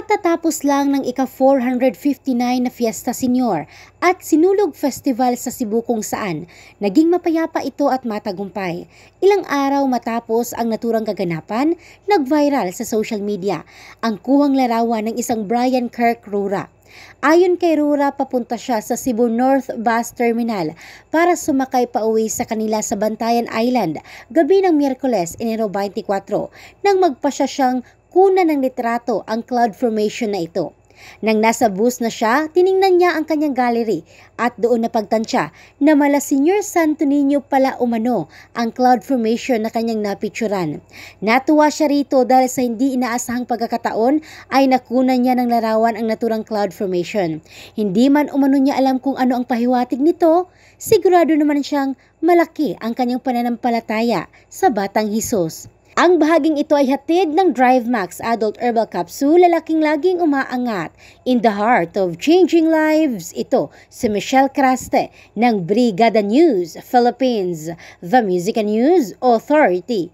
Katatapos lang ng ika-459 na Fiesta Senior at Sinulog Festival sa Cebu kung saan naging mapayapa ito at matagumpay. Ilang araw matapos ang naturang kaganapan, nag-viral sa social media ang kuhang larawan ng isang Brian Kirk Rura. Ayon kay Rura, papunta siya sa Cebu North Bus Terminal para sumakay pauwi sa kanila sa Bantayan Island gabi ng Miyerkules, Enero 24 nang magpasya siyang kuna ng litrato ang cloud formation na ito. Nang nasa bus na siya, tiningnan niya ang kanyang gallery at doon napagtansya na mala Senior Santo Niño pala umano ang cloud formation na kanyang napicturan. Natuwa siya rito dahil sa hindi inaasahang pagkakataon ay nakunan niya ng larawan ang naturang cloud formation. Hindi man umano niya alam kung ano ang pahiwatig nito, sigurado naman siyang malaki ang kanyang pananampalataya sa Batang Hesus. Ang bahaging ito ay hatid ng DriveMax Adult Herbal Capsule, lalaking laging umaangat. In the heart of changing lives, ito si Michelle Craste ng Brigada News Philippines, the Music and News Authority.